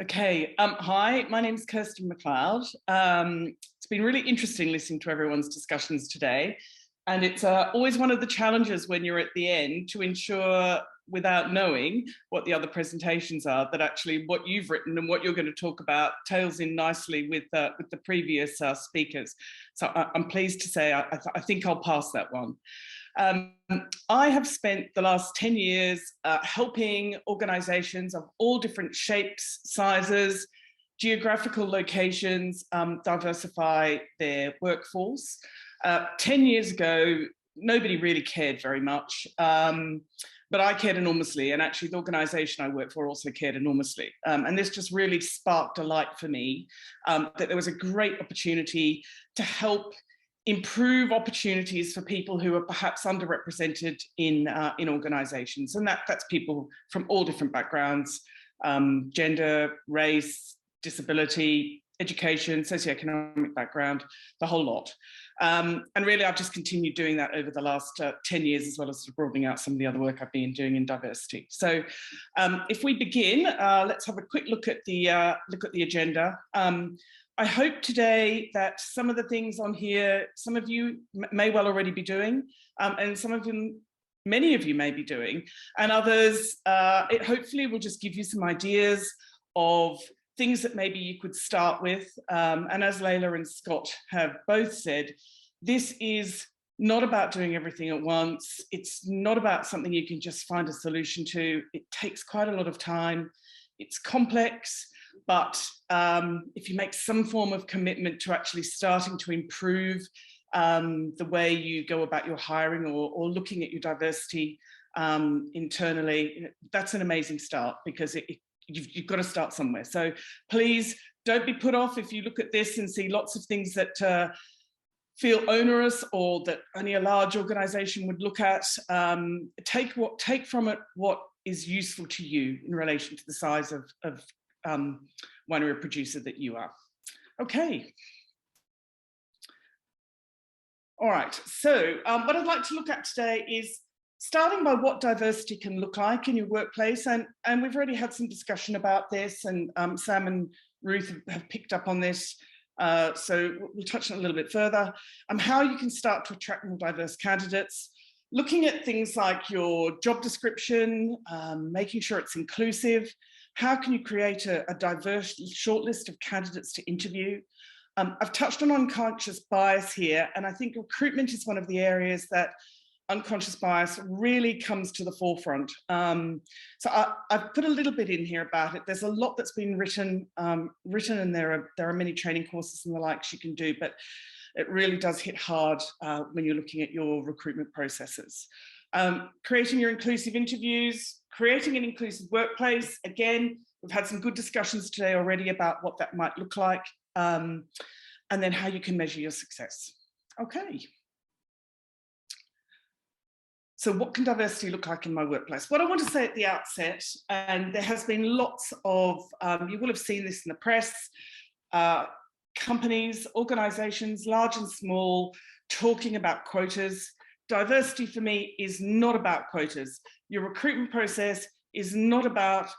Okay, hi, my name is Kirsten MacLeod. It's been really interesting listening to everyone's discussions today. And it's always one of the challenges when you're at the end to ensure, without knowing what the other presentations are, that actually what you've written and what you're going to talk about tails in nicely with the previous speakers. So I'm pleased to say I think I'll pass that one. I have spent the last 10 years helping organisations of all different shapes, sizes, geographical locations diversify their workforce. 10 years ago, nobody really cared very much, but I cared enormously, and actually the organisation I work for also cared enormously. And this just really sparked a light for me that there was a great opportunity to help improve opportunities for people who are perhaps underrepresented in organisations, and that's people from all different backgrounds, gender, race, disability, education, socioeconomic background, the whole lot. And really, I've just continued doing that over the last 10 years, as well as broadening out some of the other work I've been doing in diversity. So if we begin, let's have a quick look at the agenda. I hope today that some of the things on here, some of you may well already be doing, and some of them, many of you may be doing, and others, it hopefully will just give you some ideas of things that maybe you could start with. And as Layla and Scott have both said, this is not about doing everything at once. It's not about something you can just find a solution to. It takes quite a lot of time. It's complex. But if you make some form of commitment to actually starting to improve the way you go about your hiring or looking at your diversity internally, that's an amazing start, because you've got to start somewhere. So please don't be put off if you look at this and see lots of things that feel onerous or that only a large organisation would look at. Take from it what is useful to you in relation to the size of winery producer that you are. Okay. All right, so what I'd like to look at today is starting by what diversity can look like in your workplace. And we've already had some discussion about this, and Sam and Ruth have picked up on this. So we'll touch on it a little bit further. How you can start to attract more diverse candidates, looking at things like your job description, making sure it's inclusive. How can you create a diverse shortlist of candidates to interview? I've touched on unconscious bias here, and I think recruitment is one of the areas that unconscious bias really comes to the forefront. So I've put a little bit in here about it. There's a lot that's been written, and there are many training courses and the likes you can do, but it really does hit hard when you're looking at your recruitment processes. Creating your inclusive interviews, creating an inclusive workplace. Again, we've had some good discussions today already about what that might look like, and then how you can measure your success. Okay. So what can diversity look like in my workplace? What I want to say at the outset, and there has been lots of, you will have seen this in the press, companies, organisations, large and small, talking about quotas. Diversity for me is not about quotas. Your recruitment process is not about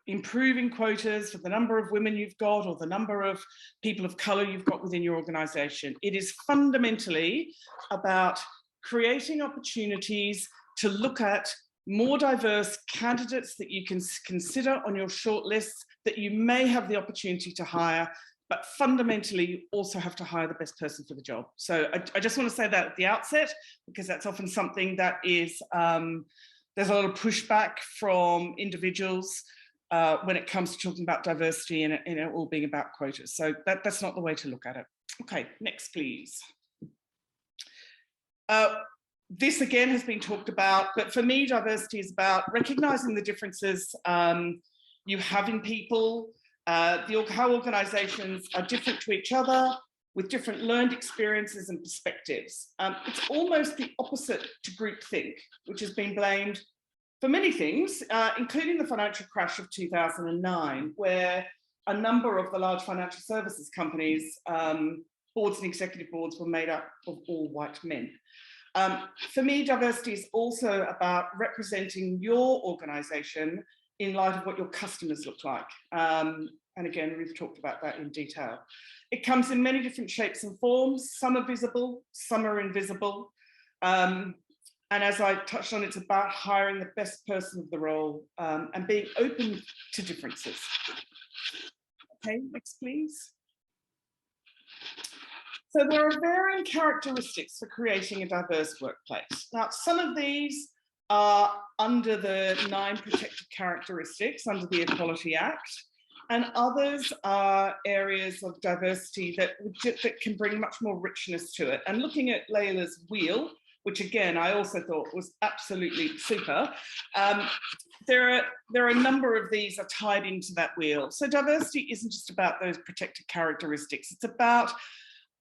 improving quotas for the number of women you've got or the number of people of colour you've got within your organisation. It is fundamentally about creating opportunities to look at more diverse candidates that you can consider on your shortlist that you may have the opportunity to hire, but fundamentally you also have to hire the best person for the job. So I just want to say that at the outset, because that's often something that is, there's a lot of pushback from individuals when it comes to talking about diversity and it all being about quotas. So that's not the way to look at it. Okay, next please. This again has been talked about, but for me, diversity is about recognising the differences you have in people, how organisations are different to each other, with different learned experiences and perspectives. It's almost the opposite to groupthink, which has been blamed for many things, including the financial crash of 2009, where a number of the large financial services companies, boards and executive boards, were made up of all white men. For me, diversity is also about representing your organisation in light of what your customers look like. And again, we've talked about that in detail. It comes in many different shapes and forms. Some are visible, some are invisible. And as I touched on, it's about hiring the best person of the role and being open to differences. Okay, next please. So there are varying characteristics for creating a diverse workplace. Now, some of these are under the 9 protected characteristics under the Equality Act, and others are areas of diversity that can bring much more richness to it. And looking at Layla's wheel, which again, I also thought was absolutely super, there are a number of these are tied into that wheel. So diversity isn't just about those protected characteristics, it's about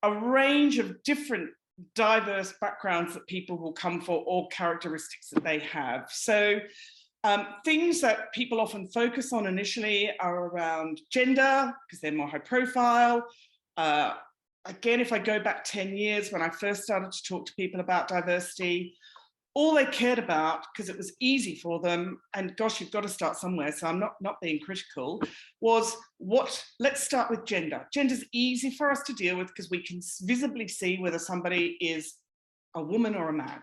a range of different diverse backgrounds that people will come for, or characteristics that they have. So things that people often focus on initially are around gender, because they're more high profile. Again, if I go back 10 years when I first started to talk to people about diversity, all they cared about, because it was easy for them, and gosh, you've got to start somewhere, so I'm not being critical, was let's start with gender. Gender's easy for us to deal with because we can visibly see whether somebody is a woman or a man.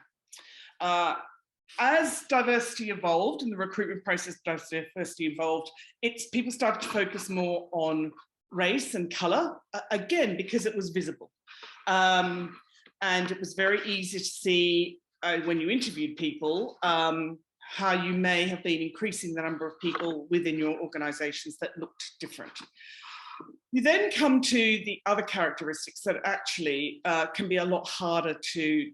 As diversity evolved and the recruitment process diversity evolved, people started to focus more on race and colour, again, because it was visible. And it was very easy to see when you interviewed people, how you may have been increasing the number of people within your organisations that looked different. You then come to the other characteristics that actually can be a lot harder to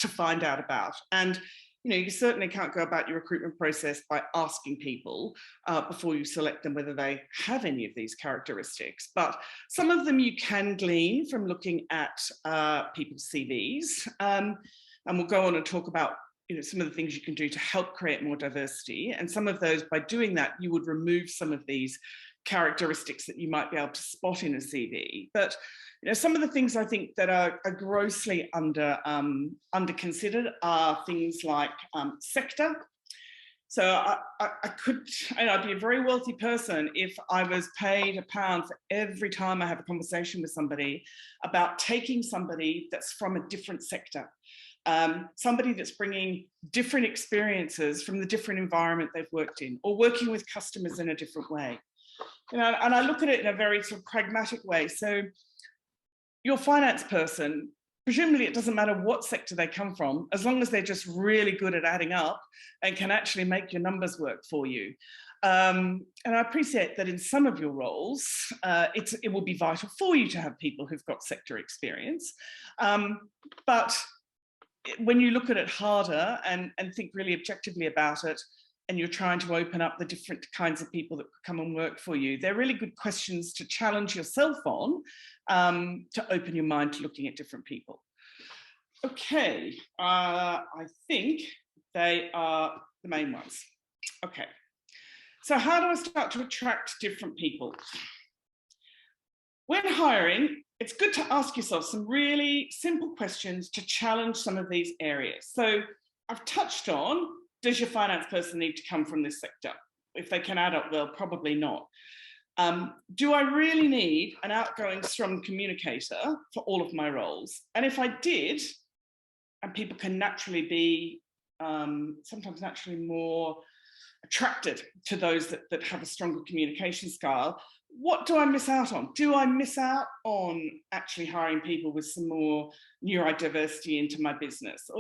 find out about. And you certainly can't go about your recruitment process by asking people before you select them whether they have any of these characteristics. But some of them you can glean from looking at people's CVs. And we'll go on and talk about some of the things you can do to help create more diversity. And some of those, by doing that, you would remove some of these characteristics that you might be able to spot in a CV. But some of the things I think that are grossly under considered are things like sector. So I'd be a very wealthy person if I was paid £1 for every time I have a conversation with somebody about taking somebody that's from a different sector. Somebody that's bringing different experiences from the different environment they've worked in, or working with customers in a different way. And I look at it in a very sort of pragmatic way. So your finance person, presumably it doesn't matter what sector they come from, as long as they're just really good at adding up and can actually make your numbers work for you. And I appreciate that in some of your roles, it will be vital for you to have people who've got sector experience. But when you look at it harder and think really objectively about it, and you're trying to open up the different kinds of people that come and work for you, they're really good questions to challenge yourself on, to open your mind to looking at different people. Okay, I think they are the main ones. Okay, so how do I start to attract different people? When hiring, it's good to ask yourself some really simple questions to challenge some of these areas. So I've touched on, does your finance person need to come from this sector? If they can add up, well, probably not. Do I really need an outgoing, strong communicator for all of my roles? And if I did, and people can naturally be, sometimes naturally more attracted to those that have a stronger communication style, what do I miss out on? Do I miss out on actually hiring people with some more neurodiversity into my business?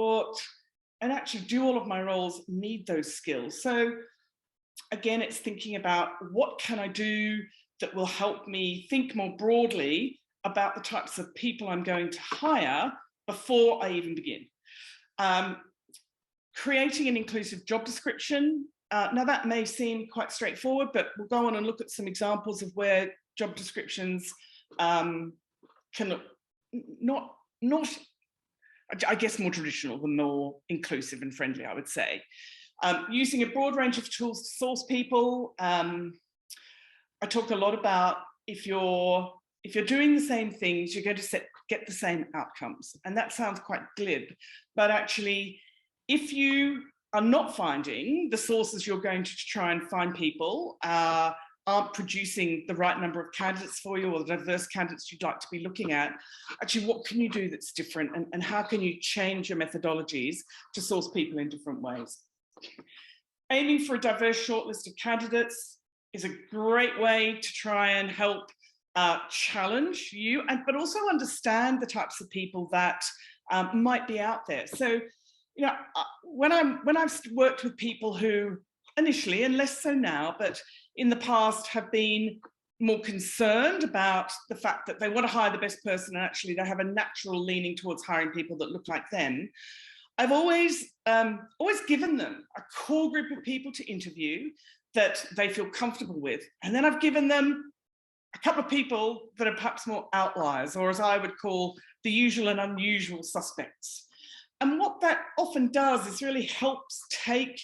And actually, do all of my roles need those skills? So again, it's thinking about what can I do that will help me think more broadly about the types of people I'm going to hire before I even begin. Creating an inclusive job description. Now that may seem quite straightforward, but we'll go on and look at some examples of where job descriptions can look not, I guess, more traditional than more inclusive and friendly, I would say. Using a broad range of tools to source people. I talk a lot about if you're doing the same things, you're going to get the same outcomes. And that sounds quite glib, but actually, if you are not finding the sources you're going to try and find people, aren't producing the right number of candidates for you or the diverse candidates you'd like to be looking at, actually what can you do that's different, and how can you change your methodologies to source people in different ways? Aiming for a diverse shortlist of candidates is a great way to try and help challenge you, but also understand the types of people that might be out there. So, you know, when I've worked with people who initially, and less so now, but in the past have been more concerned about the fact that they want to hire the best person and actually they have a natural leaning towards hiring people that look like them, I've always given them a core group of people to interview that they feel comfortable with. And then I've given them a couple of people that are perhaps more outliers, or as I would call the usual and unusual suspects. And what that often does is really helps take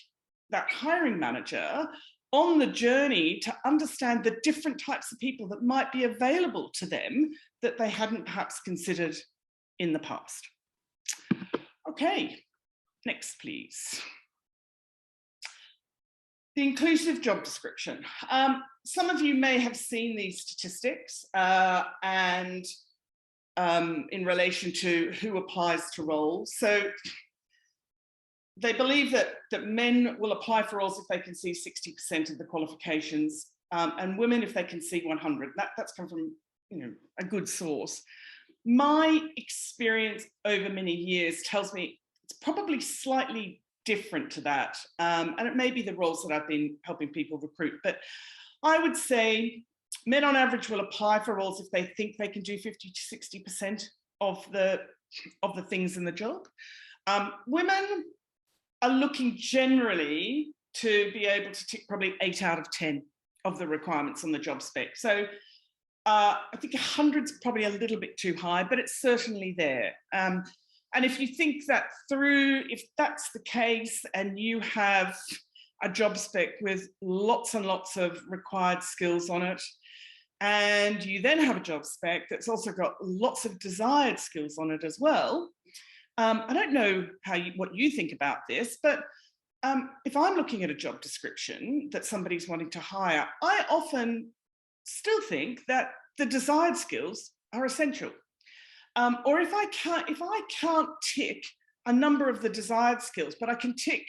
that hiring manager on the journey to understand the different types of people that might be available to them that they hadn't perhaps considered in the past. Okay, next please. The inclusive job description. Some of you may have seen these statistics and in relation to who applies to roles. So they believe that men will apply for roles if they can see 60% of the qualifications, and women if they can see 100. That's come from, you know, a good source. My experience over many years tells me it's probably slightly different to that, and it may be the roles that I've been helping people recruit, but I would say men on average will apply for roles if they think they can do 50 to 60% of the things in the job. Women are looking generally to be able to tick probably 8 out of 10 of the requirements on the job spec. So I think 100's probably a little bit too high, but it's certainly there. And if you think that through, if that's the case and you have a job spec with lots and lots of required skills on it, and you then have a job spec that's also got lots of desired skills on it as well, I don't know what you think about this, but if I'm looking at a job description that somebody's wanting to hire, I often still think that the desired skills are essential. Or if I can't tick a number of the desired skills, but I can tick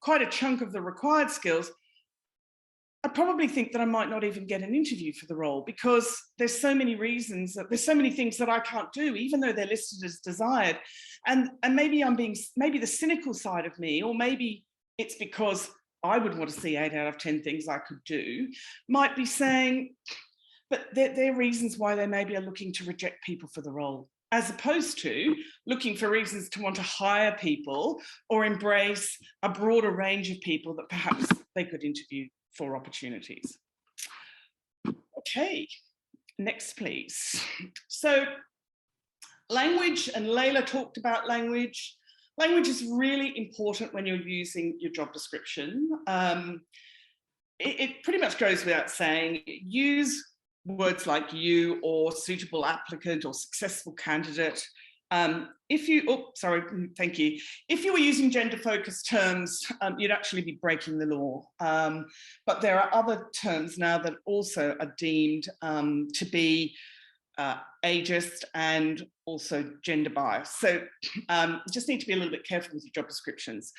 quite a chunk of the required skills, I probably think that I might not even get an interview for the role, because there's so many reasons, that there's so many things that I can't do, even though they're listed as desired. And maybe maybe the cynical side of me, or maybe it's because I would want to see 8 out of 10 things I could do, might be saying, but there are reasons why they maybe are looking to reject people for the role, as opposed to looking for reasons to want to hire people or embrace a broader range of people that perhaps they could interview for opportunities. Okay, next please. So language, and Layla talked about language. Language is really important when you're using your job description. It pretty much goes without saying, use words like you, or suitable applicant, or successful candidate. If you were using gender-focused terms, you'd actually be breaking the law. But there are other terms now that also are deemed to be ageist and also gender biased. So you just need to be a little bit careful with your job descriptions.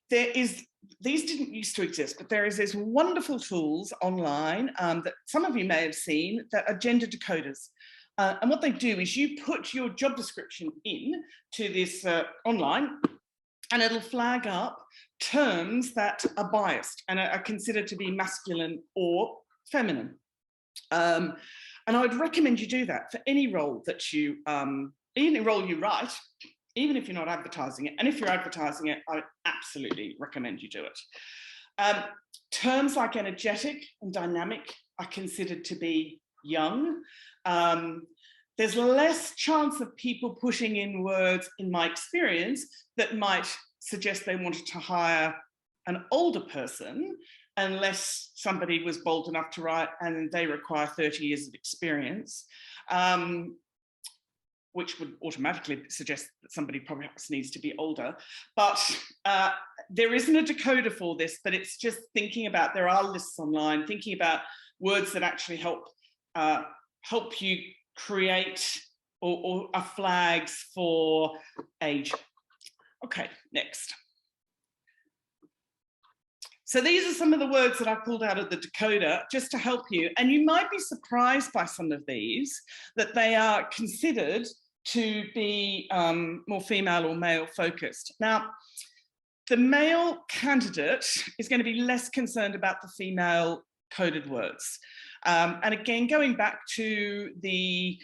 These didn't used to exist, but there is these wonderful tools online that some of you may have seen that are gender decoders. And what they do is you put your job description in to this online, and it'll flag up terms that are biased and are considered to be masculine or feminine. And I would recommend you do that for any role that you, any role you write, even if you're not advertising it. And if you're advertising it, I absolutely recommend you do it. Terms like energetic and dynamic are considered to be young. There's less chance of people putting in words, in my experience, that might suggest they wanted to hire an older person, unless somebody was bold enough to write and they require 30 years of experience, which would automatically suggest that somebody perhaps needs to be older. But there isn't a decoder for this, but it's just thinking about, there are lists online, thinking about words that actually help you create or are flags for age. Okay, next. So these are some of the words that I pulled out of the decoder just to help you. And you might be surprised by some of these, that they are considered to be more female or male focused. Now, the male candidate is going to be less concerned about the female coded words. And again, going back to the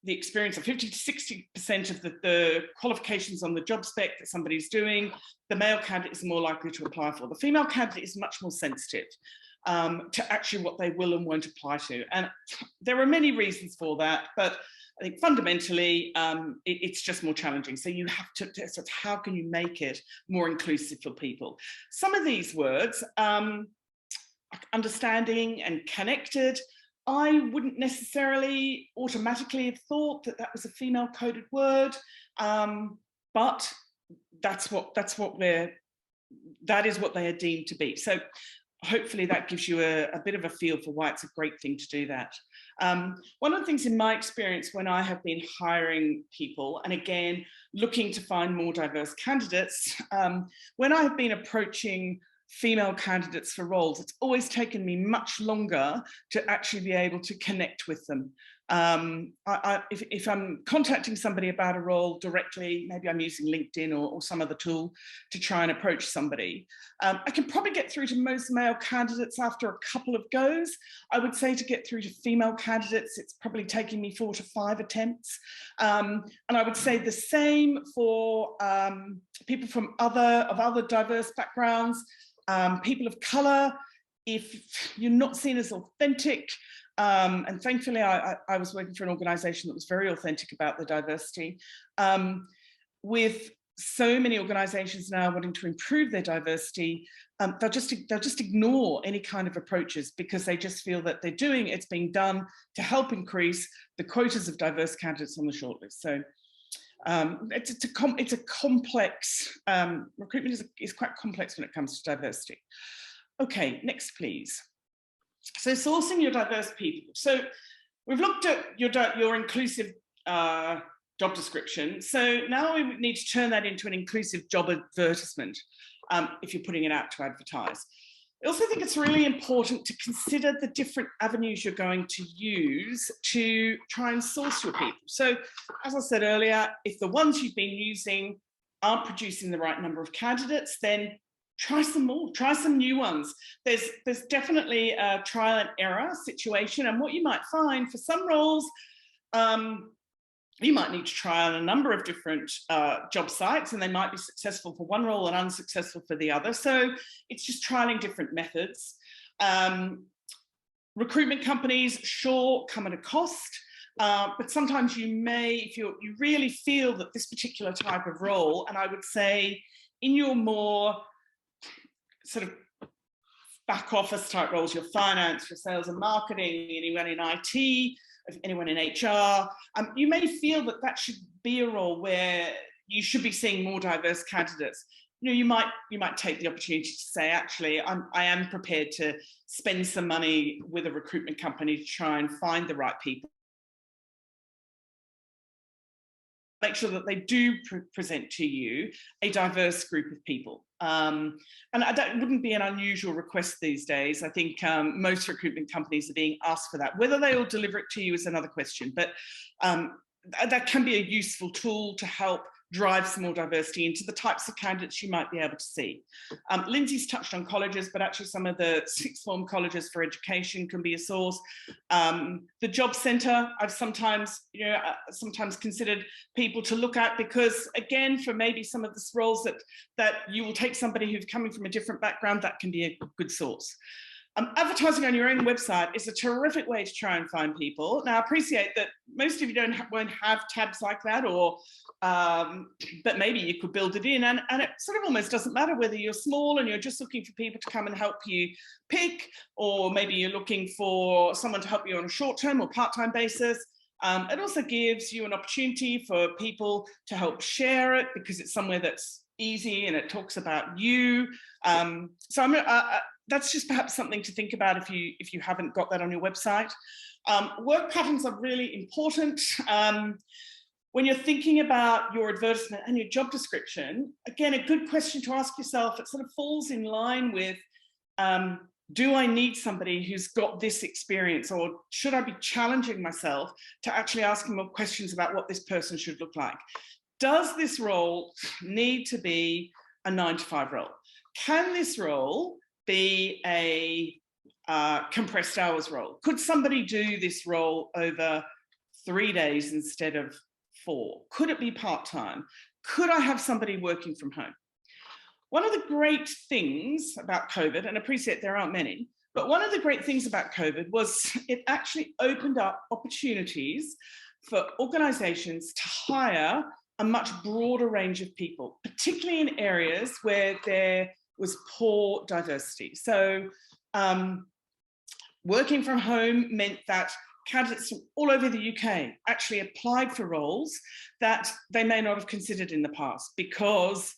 experience of 50 to 60% of the qualifications on the job spec that somebody's doing, the male candidate is more likely to apply for. The female candidate is much more sensitive to actually what they will and won't apply to. And there are many reasons for that, but I think fundamentally it's just more challenging. So you have to, so how can you make it more inclusive for people? Some of these words, understanding and connected, I wouldn't necessarily automatically have thought that that was a female coded word, but that is what they are deemed to be. So hopefully that gives you a bit of a feel for why it's a great thing to do that. One of the things in my experience when I have been hiring people, and again, looking to find more diverse candidates, when I have been approaching female candidates for roles, it's always taken me much longer to actually be able to connect with them. If I'm contacting somebody about a role directly, maybe I'm using LinkedIn or some other tool to try and approach somebody, I can probably get through to most male candidates after a couple of goes. I would say to get through to female candidates, it's probably taking me 4 to 5 attempts. And I would say the same for people from other diverse backgrounds. People of colour, if you're not seen as authentic, and thankfully I was working for an organisation that was very authentic about the diversity, with so many organisations now wanting to improve their diversity, they'll just ignore any kind of approaches because they just feel that it's being done to help increase the quotas of diverse candidates on the shortlist. So it's a complex, recruitment is quite complex when it comes to diversity. Okay, next please. So sourcing your diverse people. So we've looked at your inclusive job description. So now we need to turn that into an inclusive job advertisement if you're putting it out to advertise. I also think it's really important to consider the different avenues you're going to use to try and source your people. So, as I said earlier, if the ones you've been using aren't producing the right number of candidates, then try some more, try some new ones. There's definitely a trial and error situation, and what you might find for some roles, you might need to try on a number of different job sites, and they might be successful for one role and unsuccessful for the other. So it's just trialing different methods. Recruitment companies, sure, come at a cost, but sometimes you may, if you really feel that this particular type of role, and I would say in your more sort of back office type roles, your finance, your sales and marketing, anyone in IT, anyone in HR, you may feel that that should be a role where you should be seeing more diverse candidates. You know, you might take the opportunity to say, actually, I am prepared to spend some money with a recruitment company to try and find the right people. Make sure that they do present to you a diverse group of people. And that wouldn't be an unusual request these days. I think most recruitment companies are being asked for that. Whether they will deliver it to you is another question, but that can be a useful tool to help drive some more diversity into the types of candidates you might be able to see. Lindsay's touched on colleges, but actually some of the sixth form colleges for education can be a source. The job centre, I've sometimes considered people to look at, because again, for maybe some of the roles that you will take somebody who's coming from a different background, that can be a good source. Advertising on your own website is a terrific way to try and find people. Now, I appreciate that most of you won't have tabs like that, or but maybe you could build it in, and it sort of almost doesn't matter whether you're small and you're just looking for people to come and help you pick, or maybe you're looking for someone to help you on a short-term or part-time basis. It also gives you an opportunity for people to help share it, because it's somewhere that's easy and it talks about you. That's just perhaps something to think about if you haven't got that on your website. Work patterns are really important. When you're thinking about your advertisement and your job description, again, a good question to ask yourself, it sort of falls in line with, do I need somebody who's got this experience, or should I be challenging myself to actually asking more questions about what this person should look like? Does this role need to be a 9-to-5 role? Can this role be a compressed hours role? Could somebody do this role over 3 days instead of 4? Could it be part-time? Could I have somebody working from home? One of the great things about COVID, and I appreciate there aren't many, but one of the great things about COVID was it actually opened up opportunities for organizations to hire a much broader range of people, particularly in areas where there was poor diversity. So working from home meant that candidates from all over the UK actually applied for roles that they may not have considered in the past because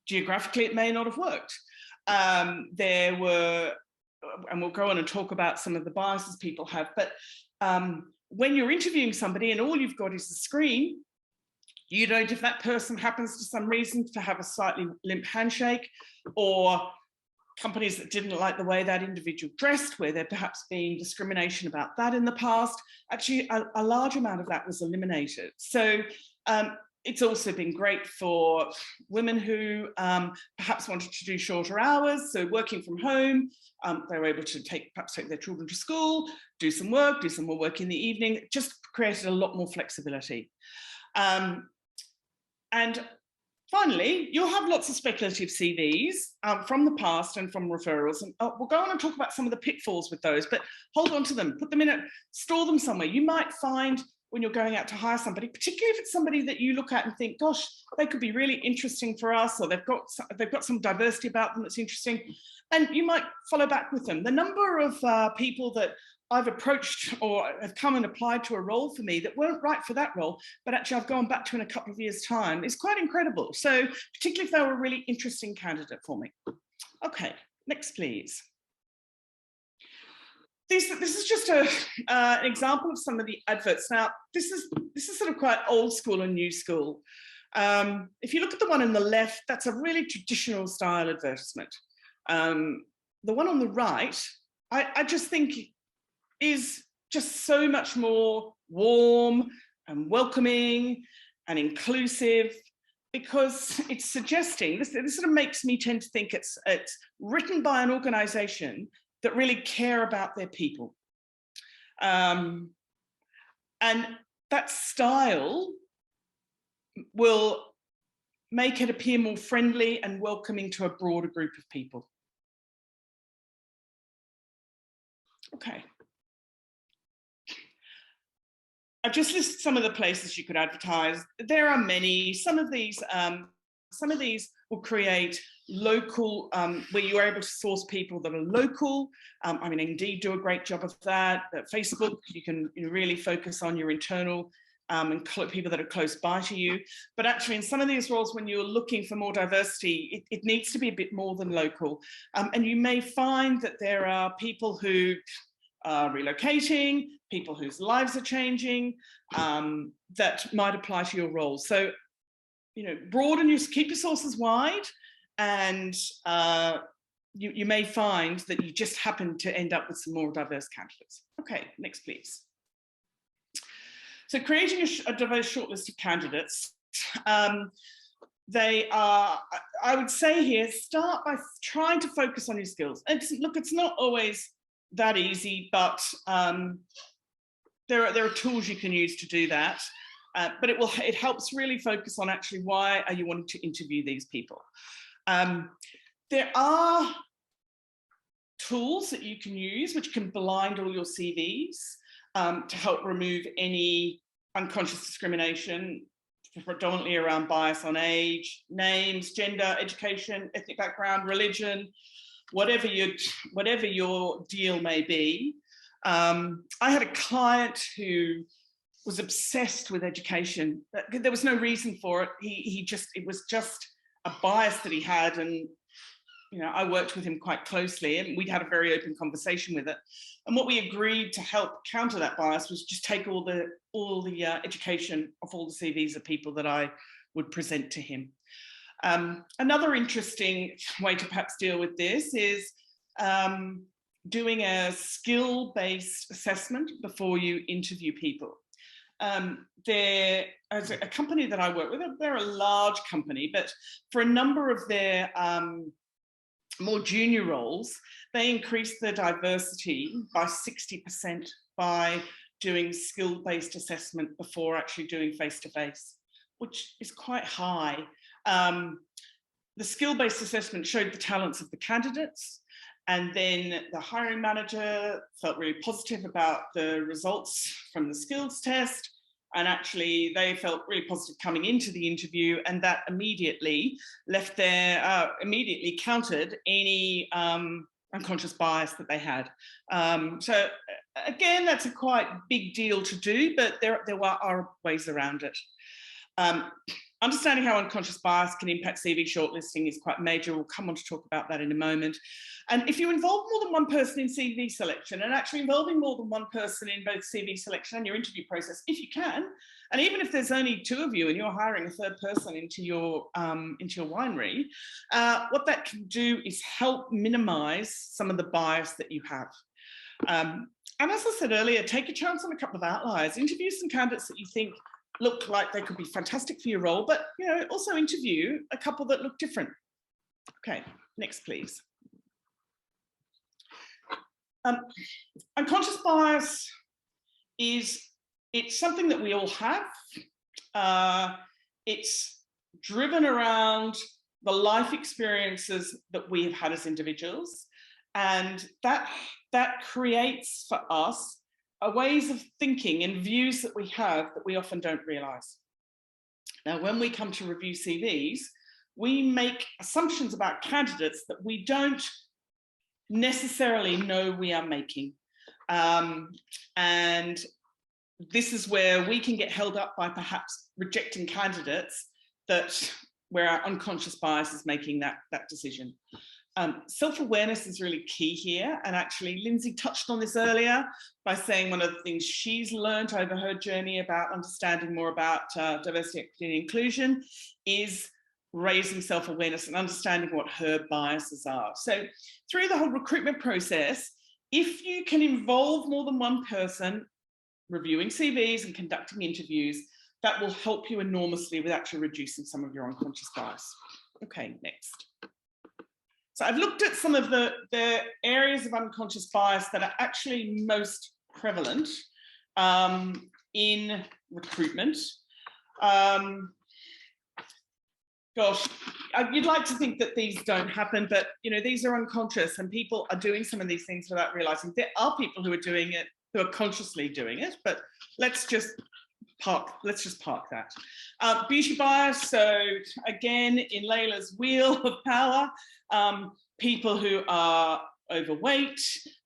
geographically it may not have worked. There were, and we'll go on and talk about some of the biases people have, but when you're interviewing somebody and all you've got is the screen, you don't, if that person happens to some reason to have a slightly limp handshake, or companies that didn't like the way that individual dressed, where there perhaps been discrimination about that in the past, actually a large amount of that was eliminated. So it's also been great for women who perhaps wanted to do shorter hours, so working from home, they were able to perhaps take their children to school, do some more work in the evening. It just created a lot more flexibility. And finally, you'll have lots of speculative CVs from the past and from referrals, and we'll go on and talk about some of the pitfalls with those, but hold on to them, put them in it, store them somewhere. You might find when you're going out to hire somebody, particularly if it's somebody that you look at and think, gosh, they could be really interesting for us, or they've got some diversity about them that's interesting, and you might follow back with them. The number of people that I've approached or have come and applied to a role for me that weren't right for that role, but actually I've gone back to in a couple of years' time, is quite incredible. So particularly if they were a really interesting candidate for me. Okay, next please. This is just an example of some of the adverts. Now, this is sort of quite old school and new school. If you look at the one on the left, that's a really traditional style advertisement. The one on the right, I just think is just so much more warm and welcoming and inclusive, because it's suggesting, this sort of makes me tend to think it's written by an organization that really care about their people. And that style will make it appear more friendly and welcoming to a broader group of people. Okay. I've just listed some of the places you could advertise. There are many. Some of these will create local, where you're able to source people that are local. I mean, Indeed do a great job of that. At Facebook, you can really focus on your internal and people that are close by to you. But actually in some of these roles, when you're looking for more diversity, it needs to be a bit more than local. And you may find that there are people who are relocating, people whose lives are changing, that might apply to your role. So, broaden keep your sources wide, and you may find that you just happen to end up with some more diverse candidates. Okay, next please. So creating a diverse shortlist of candidates, they are, I would say here, start by trying to focus on your skills. Look, it's not always that easy, but there are tools you can use to do that. But it helps really focus on actually why are you wanting to interview these people. There are tools that you can use which can blind all your CVs to help remove any unconscious discrimination, predominantly around bias on age, names, gender, education, ethnic background, religion, whatever your deal may be. I had a client who was obsessed with education. There was no reason for it. It was just a bias that he had, and I worked with him quite closely, and we'd had a very open conversation with it. And what we agreed to help counter that bias was just take all the education of all the CVs of people that I would present to him. Another interesting way to perhaps deal with this is doing a skill-based assessment before you interview people. As a company that I work with, they're a large company, but for a number of their more junior roles, they increased their diversity by 60% by doing skill-based assessment before actually doing face-to-face, which is quite high. The skill-based assessment showed the talents of the candidates, and then the hiring manager felt really positive about the results from the skills test. And actually, they felt really positive coming into the interview, and that immediately immediately countered any unconscious bias that they had. So again, that's a quite big deal to do, but there are ways around it. Understanding how unconscious bias can impact CV shortlisting is quite major. We'll come on to talk about that in a moment. And if you involve more than one person in CV selection, and actually involving more than one person in both CV selection and your interview process, if you can, and even if there's only two of you and you're hiring a third person into your winery, what that can do is help minimize some of the bias that you have. And as I said earlier, take a chance on a couple of outliers. Interview some candidates that you think look like they could be fantastic for your role, but also interview a couple that look different. Okay, next please. Unconscious bias it's something that we all have. It's driven around the life experiences that we have had as individuals, and that creates for us ways of thinking and views that we have that we often don't realize. Now, when we come to review CVs, we make assumptions about candidates that we don't necessarily know we are making. And this is where we can get held up by perhaps rejecting candidates where our unconscious bias is making that decision. Self-awareness is really key here, and actually Lindsay touched on this earlier by saying one of the things she's learned over her journey about understanding more about diversity, equity and inclusion is raising self-awareness and understanding what her biases are. So through the whole recruitment process, if you can involve more than one person reviewing CVs and conducting interviews, that will help you enormously with actually reducing some of your unconscious bias. Okay, next. So I've looked at some of the areas of unconscious bias that are actually most prevalent in recruitment. Gosh, you'd like to think that these don't happen, but these are unconscious, and people are doing some of these things without realizing. There are people who are doing it, who are consciously doing it, but let's just park that. Beauty bias. So again, in Layla's wheel of power, people who are overweight,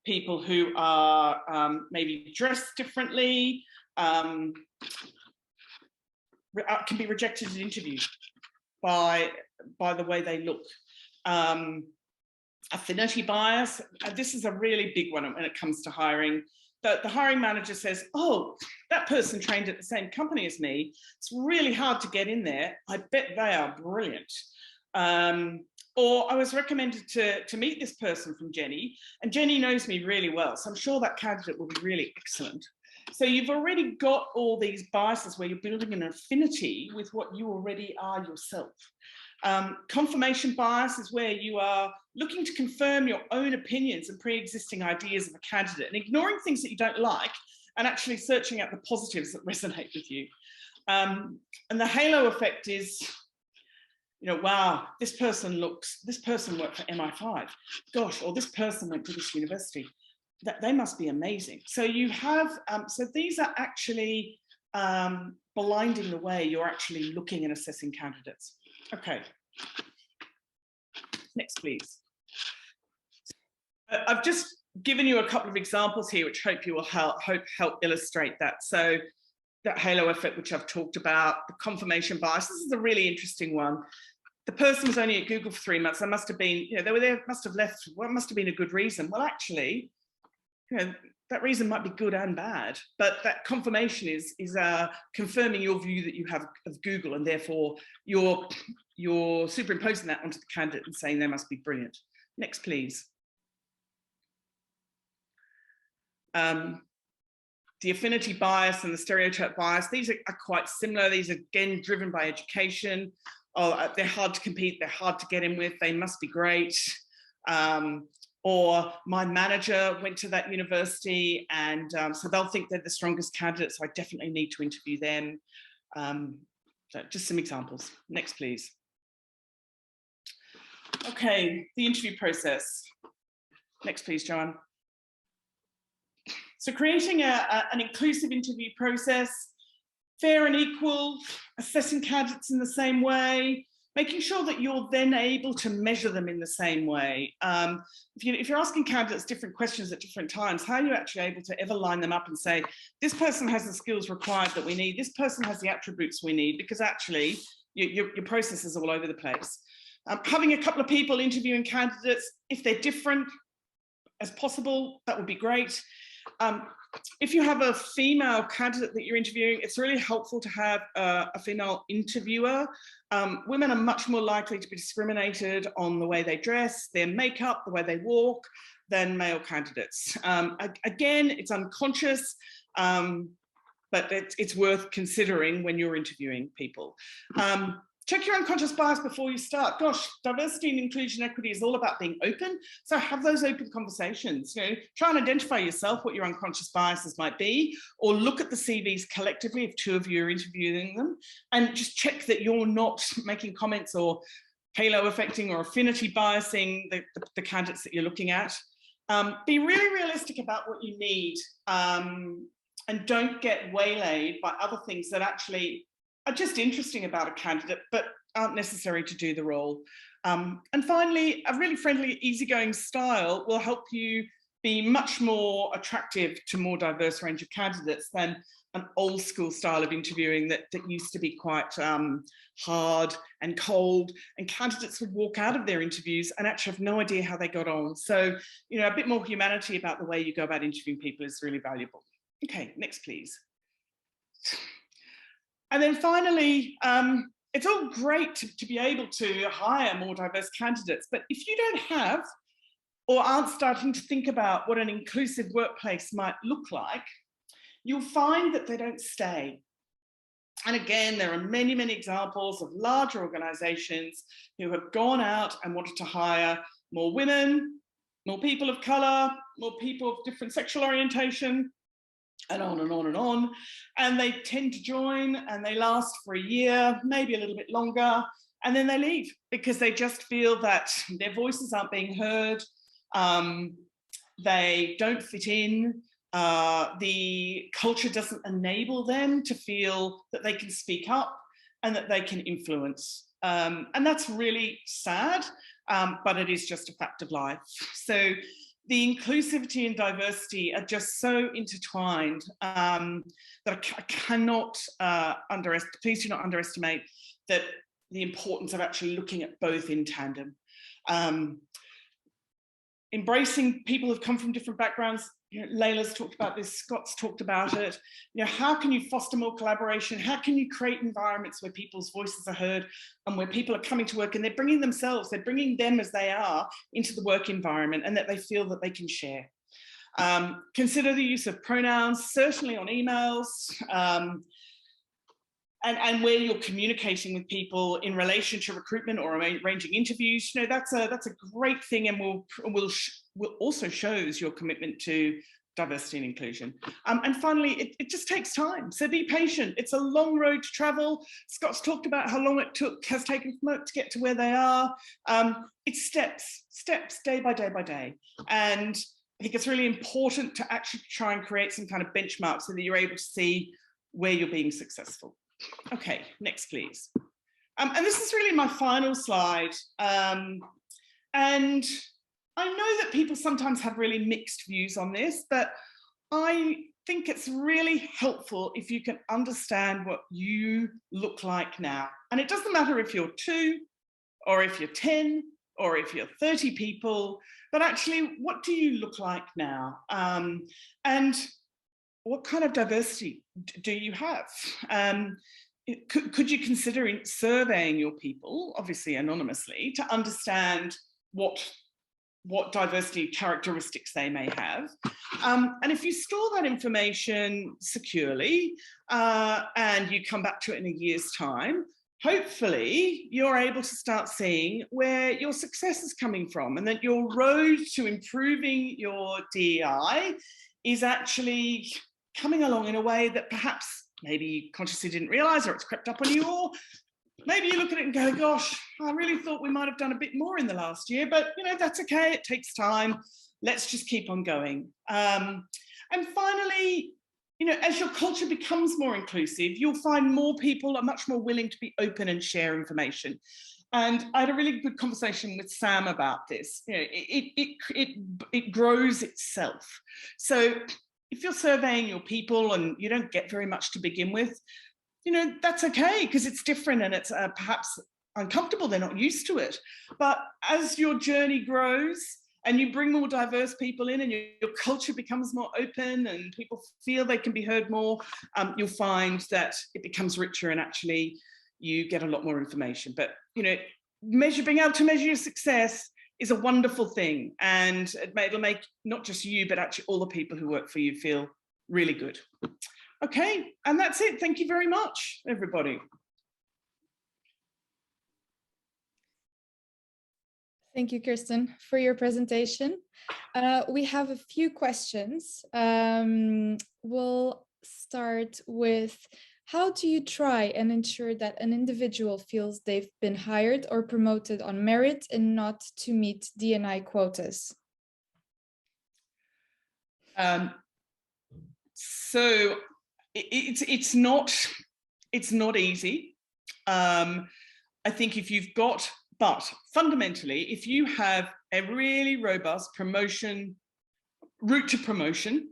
people who are maybe dressed differently, can be rejected in interviews by the way they look. Affinity bias, this is a really big one when it comes to hiring. The hiring manager says, oh, that person trained at the same company as me. It's really hard to get in there. I bet they are brilliant. Or I was recommended to meet this person from Jenny, and Jenny knows me really well, so I'm sure that candidate will be really excellent. So you've already got all these biases where you're building an affinity with what you already are yourself. Confirmation bias is where you are looking to confirm your own opinions and pre-existing ideas of a candidate and ignoring things that you don't like and actually searching out the positives that resonate with you. And the halo effect is, wow, this person worked for MI5, gosh, or this person went to this university. That they must be amazing. So you have, so these are actually blinding the way you're actually looking and assessing candidates. Okay, next please. I've just given you a couple of examples here which hope you will help illustrate that. So that halo effect, which I've talked about, the confirmation bias. This is a really interesting one. The person was only at Google for 3 months. There must have been, they were there, must have left. Well, it must have been a good reason. Well, actually, that reason might be good and bad, but that confirmation is confirming your view that you have of Google, and therefore you're superimposing that onto the candidate and saying they must be brilliant. Next, please. The affinity bias and the stereotype bias, these are quite similar. These are again driven by education. Oh, they're hard to compete, they're hard to get in with, they must be great. Or my manager went to that university, and so they'll think they're the strongest candidate, so I definitely need to interview them. So just some examples. Next, please. Okay, the interview process. Next, please, Joanne. So creating an inclusive interview process, fair and equal, assessing candidates in the same way, making sure that you're then able to measure them in the same way. If you're asking candidates different questions at different times, how are you actually able to ever line them up and say, this person has the skills required that we need, this person has the attributes we need, because actually your process is all over the place. Having a couple of people interviewing candidates, if they're different as possible, that would be great. If you have a female candidate that you're interviewing, it's really helpful to have a female interviewer. Women are much more likely to be discriminated on the way they dress, their makeup, the way they walk, than male candidates. Again, it's unconscious, but it's worth considering when you're interviewing people. Check your unconscious bias before you start. Gosh, diversity and inclusion equity is all about being open. So have those open conversations. Try and identify yourself what your unconscious biases might be, or look at the CVs collectively if 2 of you are interviewing them, and just check that you're not making comments or halo affecting or affinity biasing the candidates that you're looking at. Be really realistic about what you need, and don't get waylaid by other things that actually are just interesting about a candidate, but aren't necessary to do the role. And finally, a really friendly, easygoing style will help you be much more attractive to more diverse range of candidates than an old school style of interviewing that used to be quite hard and cold, and candidates would walk out of their interviews and actually have no idea how they got on. So, a bit more humanity about the way you go about interviewing people is really valuable. Okay, next, please. And then finally, it's all great to be able to hire more diverse candidates, but if you don't have or aren't starting to think about what an inclusive workplace might look like, you'll find that they don't stay. And again, there are many, many examples of larger organizations who have gone out and wanted to hire more women, more people of color, more people of different sexual orientation, and on and on and on. And they tend to join and they last for a year, maybe a little bit longer, and then they leave because they just feel that their voices aren't being heard. They don't fit in. The culture doesn't enable them to feel that they can speak up and that they can influence. And that's really sad, but it is just a fact of life. So the inclusivity and diversity are just so intertwined that I cannot please do not underestimate the importance of actually looking at both in tandem. Embracing people who've come from different backgrounds. Layla's talked about this, Scott's talked about it. How can you foster more collaboration? How can you create environments where people's voices are heard and where people are coming to work and they're bringing themselves, they're bringing them as they are into the work environment, and that they feel that they can share. Consider the use of pronouns, certainly on emails, and where you're communicating with people in relation to recruitment or arranging interviews. That's a great thing, and will also shows your commitment to diversity and inclusion. And finally, it just takes time. So be patient. It's a long road to travel. Scott's talked about how long it has taken to get to where they are. It's steps, day by day by day. And I think it's really important to actually try and create some kind of benchmark so that you're able to see where you're being successful. Okay, next, please. And this is really my final slide. And I know that people sometimes have really mixed views on this, but I think it's really helpful if you can understand what you look like now. And it doesn't matter if you're 2 or if you're 10 or if you're 30 people, but actually, what do you look like now? And what kind of diversity do you have? Could you consider surveying your people, obviously anonymously, to understand what diversity characteristics they may have? And if you store that information securely and you come back to it in a year's time, hopefully you're able to start seeing where your success is coming from, and that your road to improving your DEI is actually coming along in a way that perhaps maybe you consciously didn't realize, or it's crept up on you, or maybe you look at it and go, gosh, I really thought we might have done a bit more in the last year, but that's okay, it takes time. Let's just keep on going. And finally, as your culture becomes more inclusive, you'll find more people are much more willing to be open and share information. And I had a really good conversation with Sam about this. It grows itself. So if you're surveying your people and you don't get very much to begin with, that's okay, because it's different and it's perhaps uncomfortable. They're not used to it. But as your journey grows and you bring more diverse people in and your culture becomes more open and people feel they can be heard more, you'll find that it becomes richer and actually you get a lot more information. But, being able to measure your success is a wonderful thing. And it'll make not just you, but actually all the people who work for you feel really good. Okay, and that's it. Thank you very much, everybody. Thank you, Kirsten, for your presentation. We have a few questions. We'll start with, how do you try and ensure that an individual feels they've been hired or promoted on merit and not to meet D&I quotas? So it's not easy. I think if you've got, but fundamentally, if you have a really robust route to promotion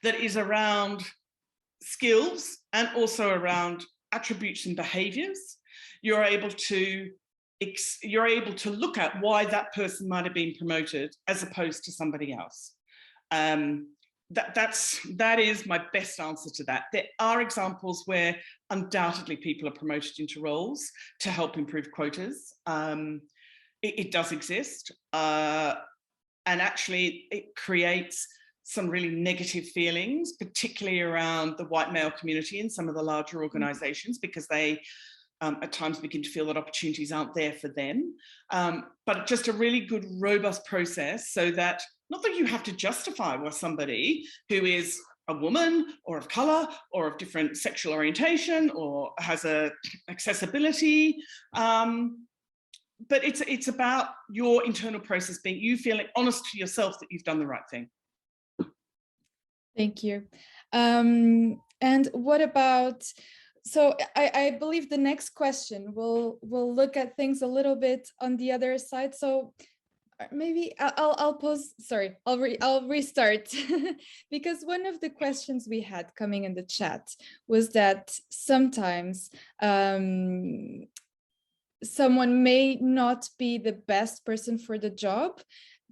that is around skills and also around attributes and behaviors, you're able to look at why that person might have been promoted as opposed to somebody else. That is my best answer to that. There are examples where undoubtedly people are promoted into roles to help improve quotas. It does exist. And actually it creates some really negative feelings, particularly around the white male community in some of the larger organizations, because they at times begin to feel that opportunities aren't there for them. But just a really good, robust process, so that not that you have to justify why somebody who is a woman or of color or of different sexual orientation or has a accessibility, but it's about your internal process being, you feeling honest to yourself that you've done the right thing. Thank you. And what about, so I believe the next question we'll look at things a little bit on the other side. So maybe I'll restart because one of the questions we had coming in the chat was that sometimes someone may not be the best person for the job,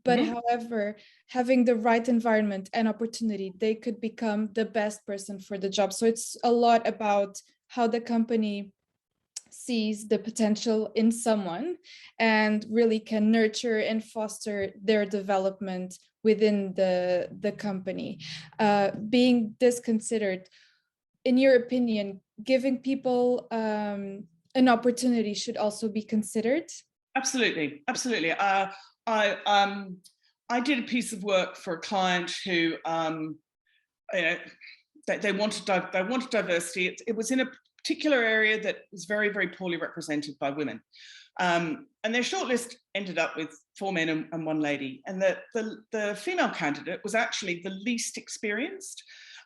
but however, having the right environment and opportunity, they could become the best person for the job. So it's a lot about how the company sees the potential in someone and really can nurture and foster their development within the company. Being this considered, in your opinion, giving people an opportunity should also be considered? Absolutely, absolutely. I did a piece of work for a client who, they wanted diversity. It was in a particular area that was very, very poorly represented by women. And their shortlist ended up with 4 men and 1 lady. And the female candidate was actually the least experienced,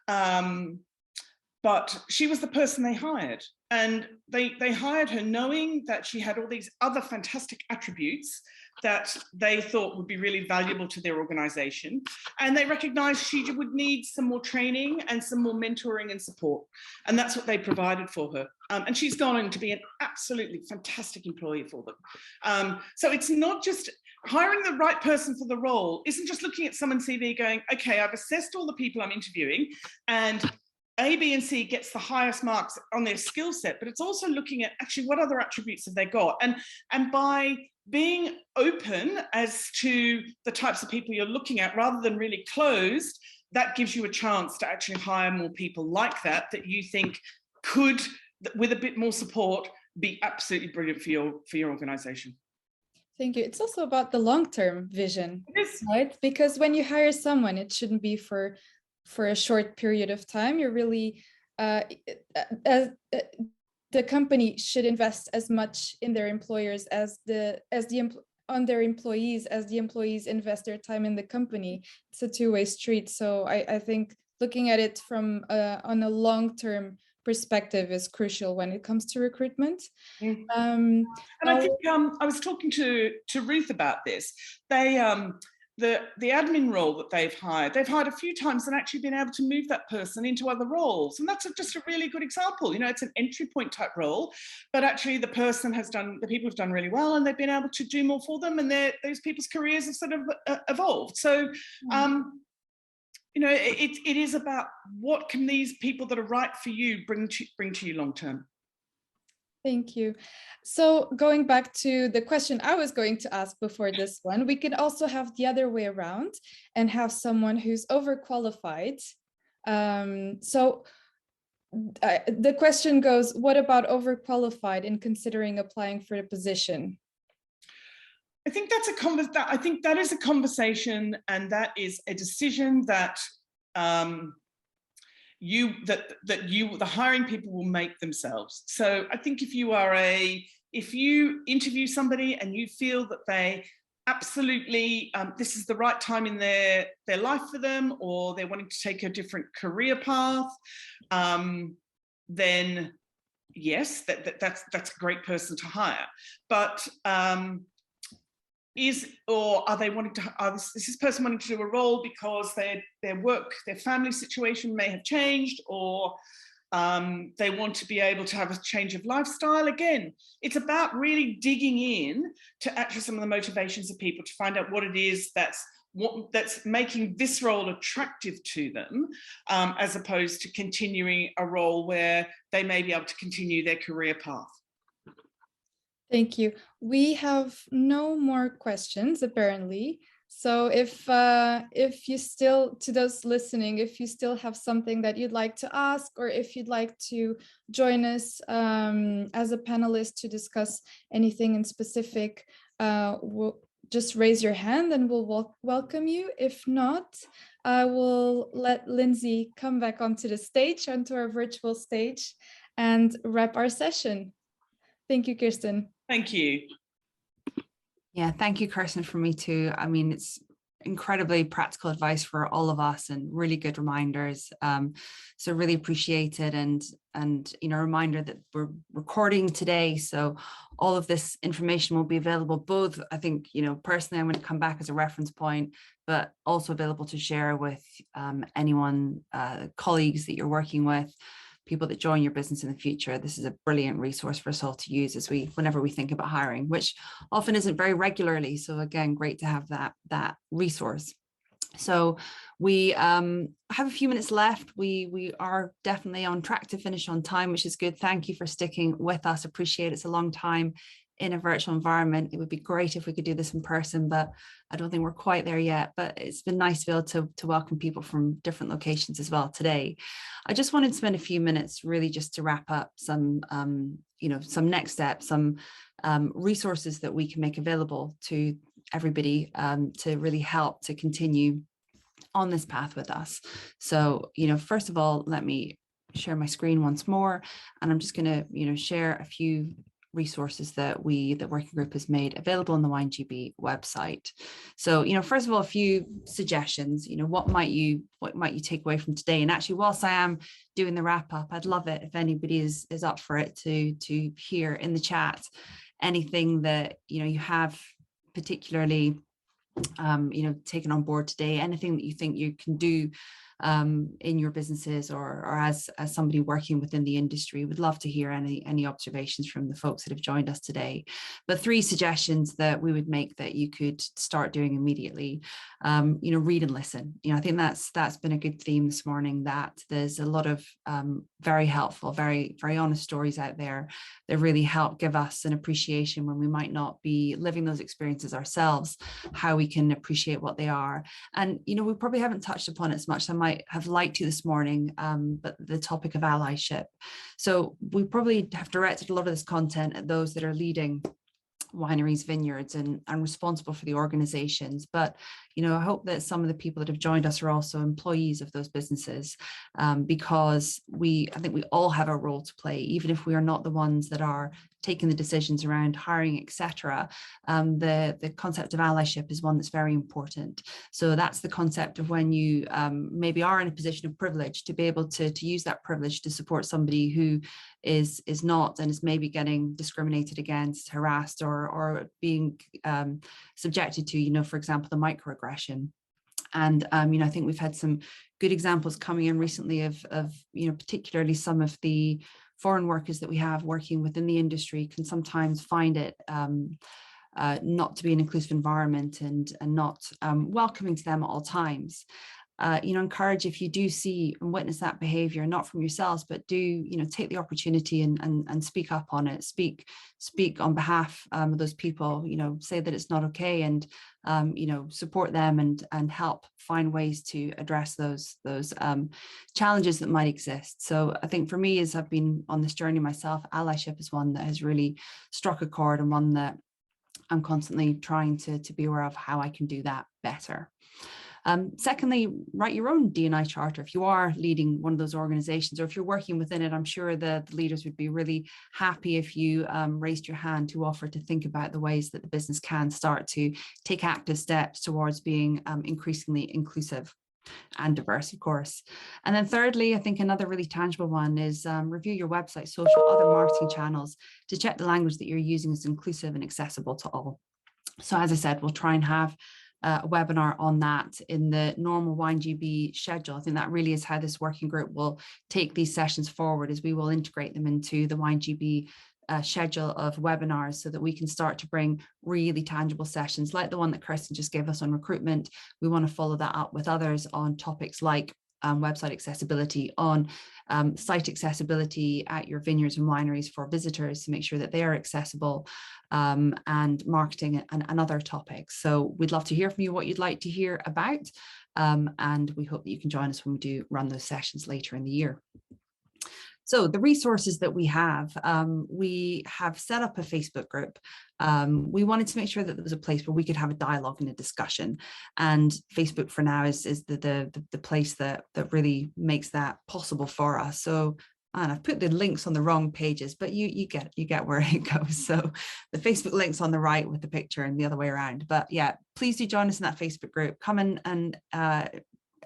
but she was the person they hired. And they hired her knowing that she had all these other fantastic attributes that they thought would be really valuable to their organization. And they recognized she would need some more training and some more mentoring and support. And that's what they provided for her. And she's gone on to be an absolutely fantastic employee for them. So it's not just hiring the right person for the role, isn't just looking at someone's CV going, okay, I've assessed all the people I'm interviewing and A, B, and C gets the highest marks on their skill set, but it's also looking at actually what other attributes have they got. And by being open as to the types of people you're looking at rather than really closed, that gives you a chance to actually hire more people like that you think could, with a bit more support, be absolutely brilliant for your organization. Thank you. It's also about the long-term vision, right? Because when you hire someone, it shouldn't be for a short period of time. You're really, the company should invest as much in their employers on their employees as the employees invest their time in the company. It's a two-way street. So I think looking at it from on a long-term perspective is crucial when it comes to recruitment. Mm. And I think I was talking to Ruth about this. They the admin role that they've hired a few times and actually been able to move that person into other roles. And that's just a really good example. You know, it's an entry point type role, but actually the people have done really well and they've been able to do more for them, and those people's careers have sort of evolved. So you know, it is about what can these people that are right for you bring to you long term. Thank you. So going back to the question I was going to ask before this one, we can also have the other way around and have someone who's overqualified. So the question goes, what about overqualified in considering applying for the position? I think that is a conversation, and that is a decision that the hiring people will make themselves. So I think if you interview somebody and you feel that they absolutely this is the right time in their life for them, or they're wanting to take a different career path, then yes, that's a great person to hire. But is this person wanting to do a role because their family situation may have changed, or they want to be able to have a change of lifestyle? Again, it's about really digging in to actually some of the motivations of people to find out what it is that's making this role attractive to them, as opposed to continuing a role where they may be able to continue their career path. Thank you. We have no more questions, apparently. So if you still, to those listening, if you still have something that you'd like to ask, or if you'd like to join us as a panelist to discuss anything in specific, we'll just raise your hand and we'll welcome you. If not, I will let Lindsay come back onto the stage, onto our virtual stage, and wrap our session. Thank you, Kirsten. Thank you. Yeah, thank you, Kirsten, from me too. I mean, it's incredibly practical advice for all of us and really good reminders. So really appreciate it. And you know, reminder that we're recording today, so all of this information will be available, both, I think, you know, personally, I'm going to come back as a reference point, but also available to share with anyone, colleagues that you're working with, people that join your business in the future. This is a brilliant resource for us all to use whenever we think about hiring, which often isn't very regularly. So again, great to have that resource. So we have a few minutes left. We are definitely on track to finish on time, which is good. Thank you for sticking with us. Appreciate it. It's a long time in a virtual environment. It would be great if we could do this in person, but I don't think we're quite there yet. But it's been nice to be able to welcome people from different locations as well today. I just wanted to spend a few minutes really just to wrap up some, you know, some next steps, some resources that we can make available to everybody to really help to continue on this path with us. So, you know, first of all, let me share my screen once more, and I'm just going to, you know, share a few resources that the working group has made available on the WineGB website. So, you know, first of all, a few suggestions. You know, what might you take away from today? And actually, whilst I am doing the wrap up, I'd love it if anybody is up for it to hear in the chat anything that, you know, you have particularly taken on board today, anything that you think you can do in your businesses or as somebody working within the industry. Would love to hear any observations from the folks that have joined us today. But 3 suggestions that we would make that you could start doing immediately. Read and listen. I think that's been a good theme this morning, that there's a lot of very helpful, very, very honest stories out there that really help give us an appreciation when we might not be living those experiences ourselves, how we can appreciate what they are. And, we probably haven't touched upon it as much as I might have liked to this morning, but the topic of allyship. So we probably have directed a lot of this content at those that are leading wineries, vineyards, and responsible for the organizations. But, I hope that some of the people that have joined us are also employees of those businesses, because I think we all have a role to play, even if we are not the ones that are taking the decisions around hiring, etc. The concept of allyship is one that's very important. So that's the concept of when you maybe are in a position of privilege, to be able to use that privilege to support somebody who is not, and is maybe getting discriminated against, harassed, or being subjected to, for example, the microaggression. And I think we've had some good examples coming in recently of particularly some of the foreign workers that we have working within the industry can sometimes find it not to be an inclusive environment and not welcoming to them at all times. Encourage, if you do see and witness that behavior, not from yourselves, but do, take the opportunity and speak up on it, speak on behalf of those people, say that it's not okay, and, support them and help find ways to address those challenges that might exist. So I think for me, as I've been on this journey myself, allyship is one that has really struck a chord, and one that I'm constantly trying to be aware of how I can do that better. Secondly, write your own D&I charter. If you are leading one of those organizations, or if you're working within it, I'm sure the leaders would be really happy if you raised your hand to offer to think about the ways that the business can start to take active steps towards being increasingly inclusive and diverse, of course. And then thirdly, I think another really tangible one is review your website, social, other marketing channels to check the language that you're using is inclusive and accessible to all. So as I said, we'll try and have a webinar on that in the normal WineGB schedule. I think that really is how this working group will take these sessions forward, as we will integrate them into the WineGB schedule of webinars, so that we can start to bring really tangible sessions like the one that Kirsten just gave us on recruitment. We want to follow that up with others on topics like website accessibility, on site accessibility at your vineyards and wineries for visitors to make sure that they are accessible, and marketing and other topics. So we'd love to hear from you what you'd like to hear about, and we hope that you can join us when we do run those sessions later in the year. So the resources that we have set up a Facebook group. We wanted to make sure that there was a place where we could have a dialogue and a discussion, and Facebook for now is the place that really makes that possible for us. So, and I've put the links on the wrong pages, but you get where it goes. So the Facebook link's on the right with the picture and the other way around. But yeah, please do join us in that Facebook group. Come in and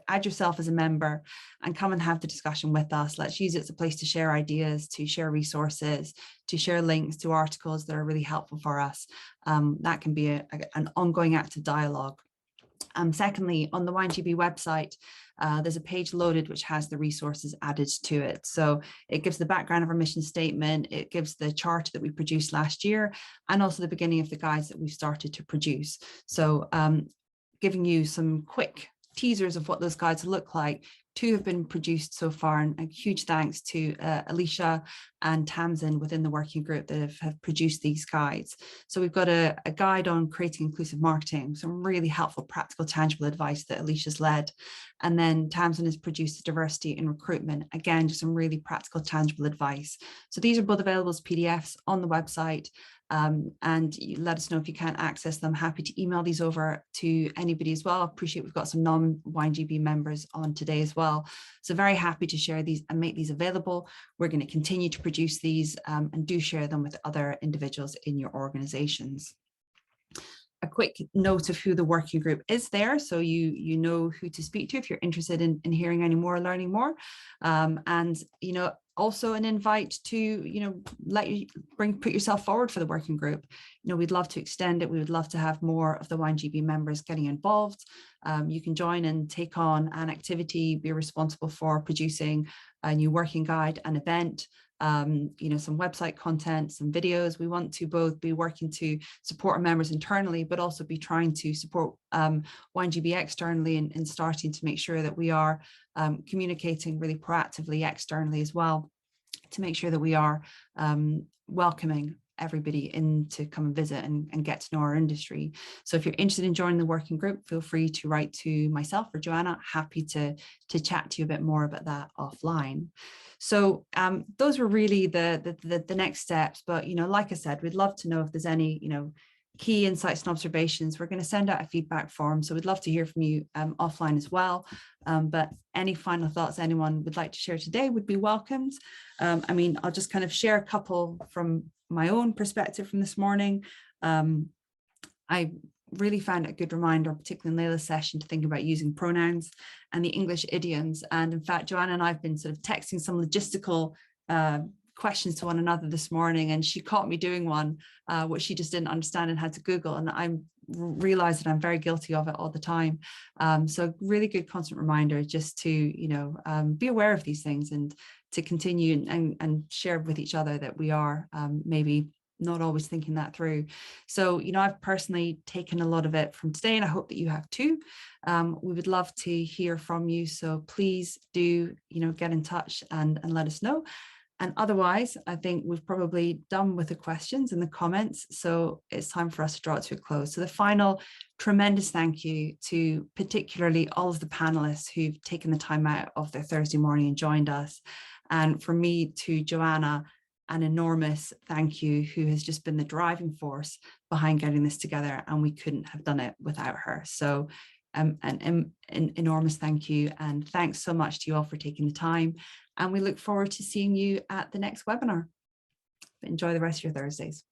add yourself as a member and come and have the discussion with us. Let's use it as a place to share ideas, to share resources, to share links to articles that are really helpful for us. That can be an ongoing active dialogue. Secondly, on the WineGB website, there's a page loaded which has the resources added to it. So it gives the background of our mission statement, it gives the charter that we produced last year, and also the beginning of the guides that we've started to produce. So giving you some quick teasers of what those guides look like. 2 have been produced so far, and a huge thanks to Alicia and Tamsin within the working group that have produced these guides. So we've got a guide on creating inclusive marketing, some really helpful, practical, tangible advice that Alicia's led. And then Tamsin has produced diversity in recruitment. Again, just some really practical, tangible advice. So these are both available as PDFs on the website. And you let us know if you can't access them. Happy to email these over to anybody as well. Appreciate we've got some non-WineGB members on today as well. So very happy to share these and make these available. We're going to continue to produce these and do share them with other individuals in your organizations. A quick note of who the working group is there, so you know who to speak to if you're interested in hearing any more, learning more. And also an invite to, you know, put yourself forward for the working group. You know, we'd love to extend it. We would love to have more of the WineGB members getting involved. You can join and take on an activity, be responsible for producing a new working guide, an event, you know, some website content, some videos. We want to both be working to support our members internally, but also be trying to support WineGB externally, and starting to make sure that we are communicating really proactively externally as well, to make sure that we are welcoming everybody in to come and visit and get to know our industry. So if you're interested in joining the working group, feel free to write to myself or Joanna. Happy to chat to you a bit more about that offline. So those were really the next steps. But, you know, like I said, we'd love to know if there's any, you know, key insights and observations. We're going to send out a feedback form, so we'd love to hear from you offline as well. But any final thoughts anyone would like to share today would be welcomed. I mean, I'll just kind of share a couple from my own perspective from this morning. I really found it a good reminder, particularly in Layla's session, to think about using pronouns and the English idioms. And in fact, Joanna and I have been sort of texting some logistical questions to one another this morning, and she caught me doing one which she just didn't understand and had to Google, and I realized that I'm very guilty of it all the time. So really good constant reminder just to, you know, be aware of these things, and to continue and share with each other that we are maybe not always thinking that through. So, you know, I've personally taken a lot of it from today, and I hope that you have too. We would love to hear from you, so please do, you know, get in touch and let us know. And otherwise, I think we've probably done with the questions and the comments, so it's time for us to draw it to a close. So the final tremendous thank you to particularly all of the panelists who've taken the time out of their Thursday morning and joined us. And for me, to Joanna, an enormous thank you, who has just been the driving force behind getting this together, and we couldn't have done it without her. So an enormous thank you, and thanks so much to you all for taking the time. And we look forward to seeing you at the next webinar. Enjoy the rest of your Thursdays.